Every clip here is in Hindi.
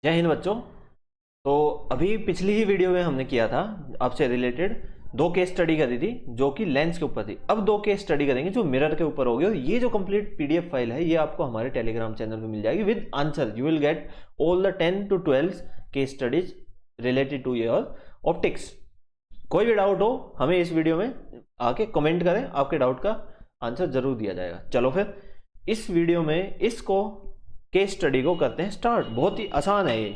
जय हिंद बच्चों। तो अभी पिछली ही वीडियो में हमने किया था आपसे रिलेटेड दो केस स्टडी करी थी जो कि लेंस के ऊपर थी। अब दो केस स्टडी करेंगे जो मिरर के ऊपर होगी और ये जो कंप्लीट पीडीएफ फाइल है ये आपको हमारे टेलीग्राम चैनल पे मिल जाएगी with answer. You will get all the 10 to 12 case studies related to your optics. कोई भी डाउट हो हमें इस वीडियो में आके कमेंट करें, आपके डाउट का आंसर जरूर दिया जाएगा। चलो फिर इस वीडियो में इसको केस स्टडी को करते हैं स्टार्ट। बहुत ही आसान है ये।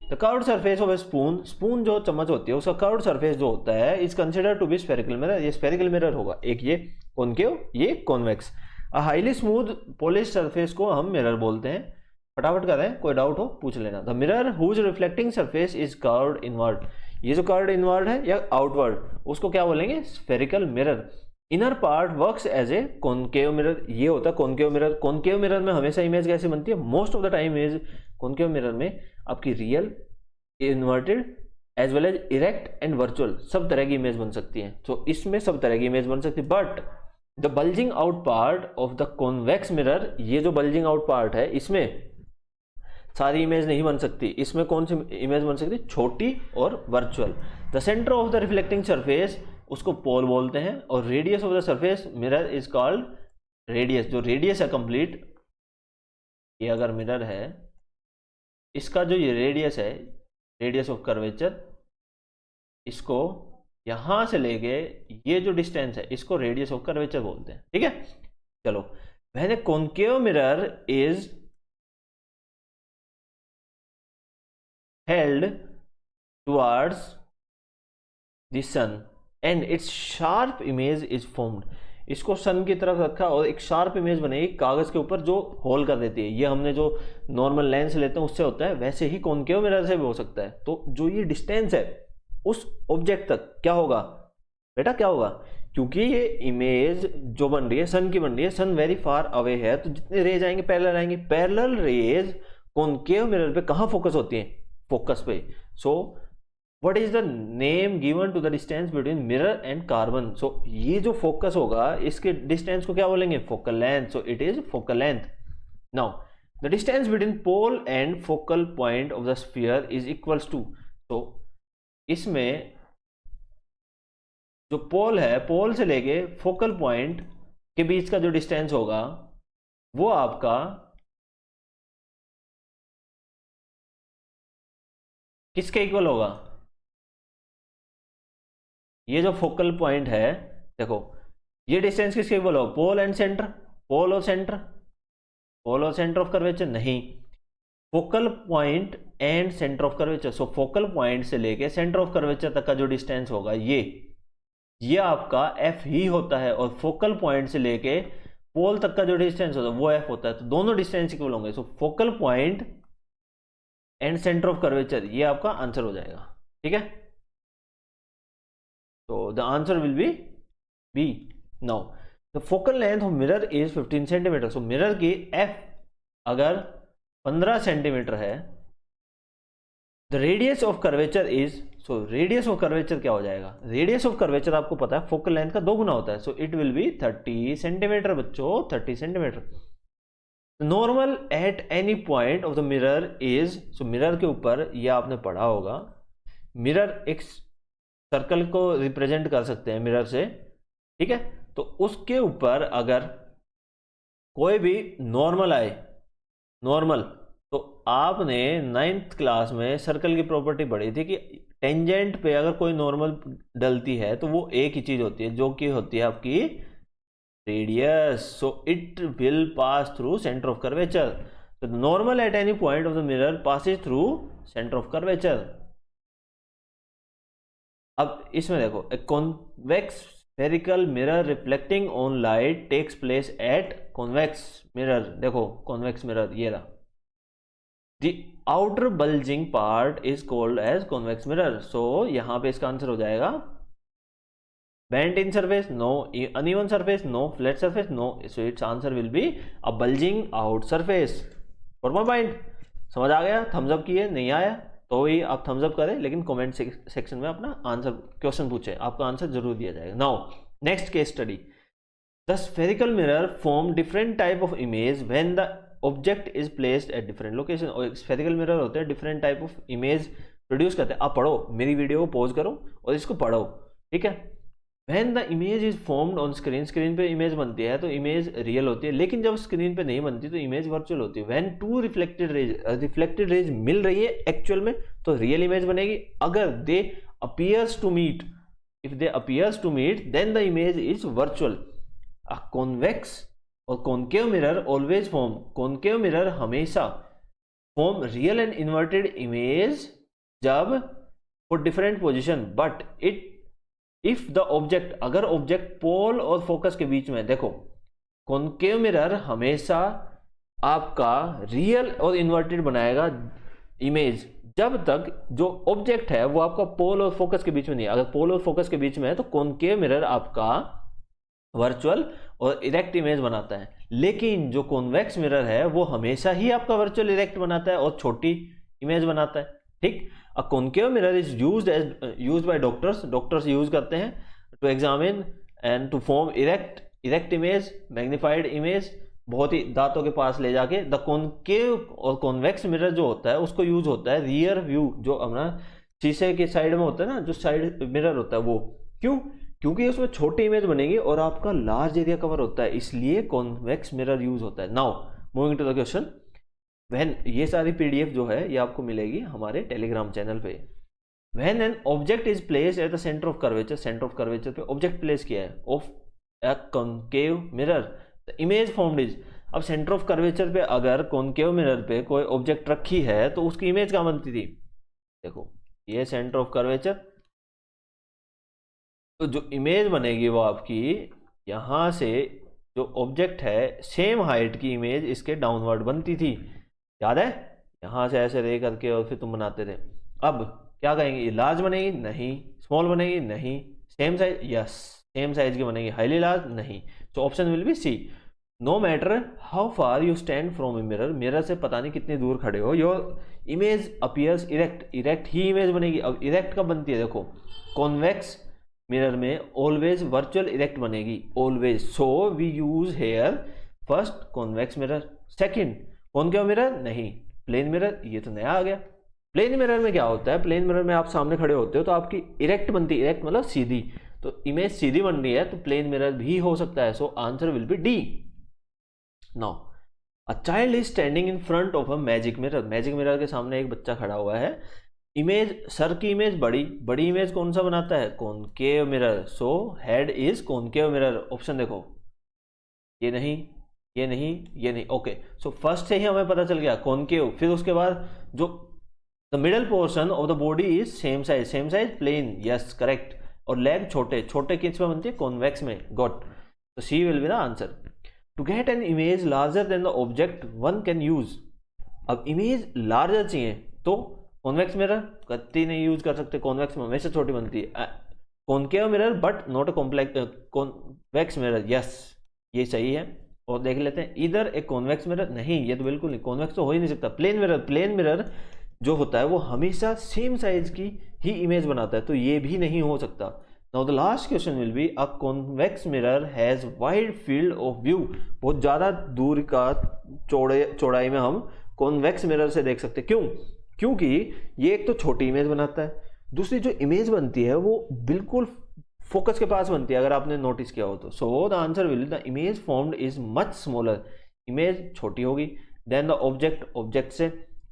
The curved surface of A spoon, spoon जो चम्मच होती है उसका कर्व्ड सरफेस जो होता है is considered to be spherical mirror. ये स्फेरिकल मिरर होगा। एक ये कॉनकेव, ये convex. A highly smooth polish surface को हम मिरर बोलते हैं। फटाफट करें, कोई डाउट हो पूछ लेना। The mirror whose reflecting surface is curved inward. ये जो कर्व्ड इनवर्ड है या आउटवर्ड उसको क्या बोलेंगे? Spherical mirror. Inner part works as a concave mirror. ये होता है कॉनकेव मिरर। कॉनकेव मिरर में हमेशा इमेज कैसे बनती है? Most of the time is concave mirror में आपकी real, inverted as well as erect and virtual सब तरह की इमेज बन सकती है। तो इसमें सब तरह की इमेज बन सकती है। But the bulging out part of the convex mirror, ये जो बल्जिंग आउट पार्ट है इसमें सारी इमेज नहीं बन सकती। इसमें कौन सी इमेज बन सकती? छोटी और virtual. The centre of the reflecting surface उसको पोल बोलते हैं और radius of the surface mirror is called radius. जो रेडियस है कंप्लीट, ये अगर मिरर है इसका जो ये रेडियस है, रेडियस ऑफ कर्वेचर, इसको यहां से लेके ये जो डिस्टेंस है इसको रेडियस ऑफ कर्वेचर बोलते हैं। ठीक है, चलो। When A concave mirror is held towards the sun and its sharp image is formed। इसको सन की तरफ रखा और एक शार्प इमेज बनेगी कागज के ऊपर जो होल कर देती है। ये हमने जो नॉर्मल लेंस लेते हैं उससे होता है, वैसे ही कॉनकेव मिरर से भी हो सकता है। तो जो ये डिस्टेंस है उस ऑब्जेक्ट तक क्या होगा बेटा? क्या होगा? क्योंकि ये इमेज जो बन रही है सन की बन रही है, सन वेरी फार अवे है, तो जितने रेज आएंगे पैरेलल आएंगे। पैरेलल रेज कॉनकेव मिरर पे कहाँ फोकस होती है? फोकस पे। So what is the name given to the distance between mirror and carbon? So ये जो फोकस होगा इसके डिस्टेंस को क्या बोलेंगे? Focal length. So it is focal length. Now the distance between pole and focal point of the sphere is equals to. तो इसमें जो पोल है, पोल से लेके फोकल पॉइंट के बीच का जो डिस्टेंस होगा वो आपका किसके इक्वल होगा? ये जो फोकल पॉइंट है, देखो ये डिस्टेंस किसके इक्वल होगा? Pole and centre. पोल और सेंटर, पोल और सेंटर ऑफ कर्वेचर नहीं, focal point and centre of curvature. So focal point से लेके सेंटर ऑफ कर्वेचर तक का जो डिस्टेंस होगा ये आपका एफ ही होता है और फोकल पॉइंट से लेके पोल तक का जो डिस्टेंस होता है वो एफ होता है। तो दोनों डिस्टेंस इक्वल होंगे। So focal point and centre of curvature ये आपका आंसर हो जाएगा। ठीक है, तो the answer will be B. Now the focal length of mirror is 15 centimetre. So mirror की एफ अगर 15 सेंटीमीटर है, the radius of curvature is, so radius of curvature क्या हो जाएगा? रेडियस ऑफ कर्वेचर आपको पता है फोकल लेंथ का 2 गुना होता है। सो इट विल बी 30 सेंटीमीटर बच्चों, 30 centimetre. Normal at any point of the mirror is, so mirror के ऊपर ये आपने पढ़ा होगा, मिरर एक सर्कल को रिप्रेजेंट कर सकते हैं मिरर से। ठीक है, तो उसके ऊपर अगर कोई भी नॉर्मल आए, नॉर्मल, तो आपने 9th क्लास में सर्कल की प्रॉपर्टी पढ़ी थी कि टेंजेंट पे अगर कोई नॉर्मल डलती है तो वो एक ही चीज होती है जो कि होती है आपकी radius. So it will pass through centre of curvature. तो normal at any point of the mirror passes through centre of curvature. अब इसमें देखो, a convex spherical mirror reflecting on light takes place at convex mirror. देखो कॉन्वेक्स मिरर ये रहा, the outer bulging part is called as convex mirror. So यहां पे इसका आंसर हो जाएगा bent in surface no, uneven surface no, flat surface no, so its answer will be a bulging out surface। for my point समझ आ गया? थम्स अप किए, नहीं आया तो ही आप थम्स अप करें, लेकिन कमेंट सेक्शन में अपना आंसर क्वेश्चन पूछे, आपका आंसर जरूर दिया जाएगा। Now next case study. The spherical mirror form different type of image when the object is placed at different location. और स्फेरिकल मिरर होते हैं different type of image produce करते हैं। आप पढ़ो, मेरी वीडियो को पॉज करो और इसको पढ़ो, ठीक है। When the image is formed on screen, screen पे इमेज बनती है तो इमेज रियल होती है, लेकिन जब स्क्रीन पे नहीं बनती तो इमेज वर्चुअल होती है। When two रिफ्लेक्टेड रेज मिल रही है एक्चुअल में तो रियल इमेज बनेगी। अगर दे appears to meet, if they appears to meet then the image is virtual। A convex और concave mirror always form, concave mirror हमेशा form real and inverted image जब for different position, but it if the object, अगर ऑब्जेक्ट पोल और फोकस के बीच में, देखो कॉनकेव मिरर हमेशा आपका रियल और इन्वर्टेड बनाएगा इमेज जब तक जो ऑब्जेक्ट है वो आपका पोल और फोकस के बीच में नहीं है। अगर पोल और फोकस के बीच में है तो कॉनकेव मिरर आपका वर्चुअल और इरेक्ट इमेज बनाता है, लेकिन जो कॉन्वेक्स मिरर है वो हमेशा ही आपका वर्चुअल इरेक्ट बनाता है और छोटी इमेज बनाता है, ठीक। A concave mirror is used by doctors use करते हैं to examine and to form erect image, magnified image, बहुत ही दांतों के पास ले जाके। द कॉनकेव और कॉन्वेक्स मिरर जो होता है उसको यूज होता है रियर व्यू, जो अपना शीशे के साइड में होता है ना, जो साइड मिरर होता है वो। क्यों? क्योंकि उसमें छोटी इमेज बनेगी और आपका लार्ज एरिया कवर होता है, इसलिए कॉन्वेक्स मिरर यूज होता है। Now moving to the question, when ये सारी पीडीएफ जो है ये आपको मिलेगी हमारे टेलीग्राम चैनल पे। When an object is place at the centre of curvature, centre of curvature पे ऑब्जेक्ट प्लेस किया है of a concave mirror, the image formed is. अब सेंटर ऑफ कर्वेचर पे अगर कॉनकेव मिरर पे कोई ऑब्जेक्ट रखी है तो उसकी इमेज कहाँ बनती थी? देखो ये सेंटर ऑफ कर्वेचर, तो जो इमेज बनेगी वो आपकी यहाँ से जो ऑब्जेक्ट है सेम हाइट की इमेज इसके डाउनवर्ड बनती थी, याद है? यहां से ऐसे रे करके और फिर तुम बनाते थे। अब क्या कहेंगे, लार्ज बनेगी? नहीं। स्मॉल बनेगी? नहीं। Same size? Yes, same size की बनेगी। Highly large? नहीं। So option will be C. No matter how far you stand from a mirror, mirror से पता नहीं कितनी दूर खड़े हो, your image appears erect, erect ही इमेज बनेगी। अब इरेक्ट कब बनती है? देखो कॉन्वेक्स मिरर में ऑलवेज वर्चुअल इरेक्ट बनेगी, always. So we use here first convex mirror, second concave mirror नहीं, प्लेन मिरर। ये तो नया आ गया। प्लेन मिरर में क्या होता है? प्लेन मिरर में आप सामने खड़े होते हो तो आपकी इरेक्ट बनती है, इरेक्ट मतलब सीधी, तो इमेज सीधी बन रही है तो प्लेन मिरर भी हो सकता है। So answer will B D. Now a child is standing in front of a magic mirror, magic mirror के सामने एक बच्चा खड़ा हुआ है। इमेज, सर की इमेज बड़ी, बड़ी इमेज कौन सा बनाता है? Concave mirror. So head is concave mirror. Option देखो, ये नहीं, ये नहीं, ये नहीं। ओके, सो फर्स्ट से ही हमें पता चल गया कॉनकेव। फिर उसके बाद जो the middle portion of the body is same size, same size plane, yes correct. और लेग छोटे, छोटे किस में बनती है? कॉन्वेक्स में, गॉट। तो C will be the answer. To get an image larger than the object one can use. अब इमेज लार्जर चाहिए तो कॉन्वेक्स मिरर कभी नहीं यूज कर सकते, कॉन्वेक्स में हमेशा छोटी बनती है। Concave mirror but not a complex convex mirror, yes ये सही है। और देख लेते हैं इधर एक कॉन्वेक्स मिरर, नहीं ये तो बिल्कुल नहीं, कॉन्वेक्स तो हो ही नहीं सकता। प्लेन मिरर, प्लेन मिरर जो होता है वो हमेशा सेम साइज की ही इमेज बनाता है, तो ये भी नहीं हो सकता। Now the last question will be a convex mirror has wide field of view, बहुत ज़्यादा दूर का चौड़ाई में हम कॉन्वेक्स मिरर से देख सकते हैं। क्यों? क्योंकि ये एक तो छोटी इमेज बनाता है, दूसरी जो इमेज बनती है वो बिल्कुल फोकस के पास बनती है, अगर आपने नोटिस किया हो तो। So the answer will the image formed is much smaller, image छोटी होगी देन द ऑब्जेक्ट, ऑब्जेक्ट से।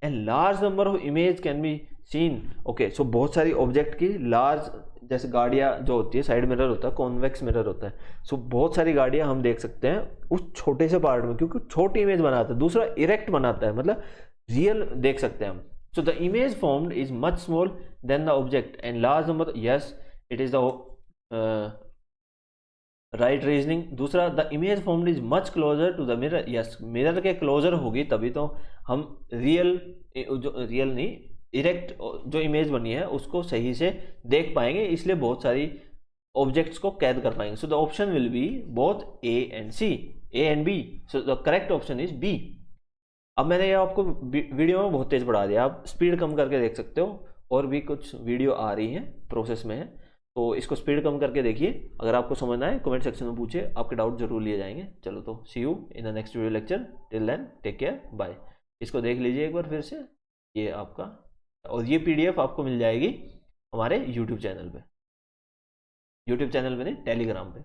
And large number of image can be seen. Okay, so बहुत सारी ऑब्जेक्ट की लार्ज, जैसे गाड़ियाँ जो होती है, साइड मिरर होता है, कॉन्वेक्स मिरर होता है। सो बहुत सारी गाड़ियाँ हम देख सकते हैं उस छोटे से पार्ट में, क्योंकि छोटी इमेज बनाता है, दूसरा इरेक्ट बनाता है, मतलब रियल देख सकते हैं हम। So the image formed is much small than the object and large number, yes it is the right reasoning. दूसरा the image formed is much closer to the mirror, yes mirror के क्लोजर होगी तभी तो हम रियल, जो रियल नहीं इरेक्ट जो इमेज बनी है उसको सही से देख पाएंगे, इसलिए बहुत सारी ऑब्जेक्ट्स को कैद कर पाएंगे। So the option will be both A and C, A and B. So the correct option is B. अब मैंने ये आपको वीडियो में बहुत तेज बढ़ा दिया, आप स्पीड कम करके देख सकते हो, और भी कुछ वीडियो आ रही है, प्रोसेस में है। तो इसको स्पीड कम करके देखिए, अगर आपको समझना है कमेंट सेक्शन में पूछिए, आपके डाउट जरूर लिए जाएंगे। चलो तो see you in the next video lecture, till then take care bye. इसको देख लीजिए एक बार फिर से, ये आपका, और ये पीडीएफ आपको मिल जाएगी हमारे यूट्यूब चैनल पे, यूट्यूब चैनल पे नहीं, टेलीग्राम पे।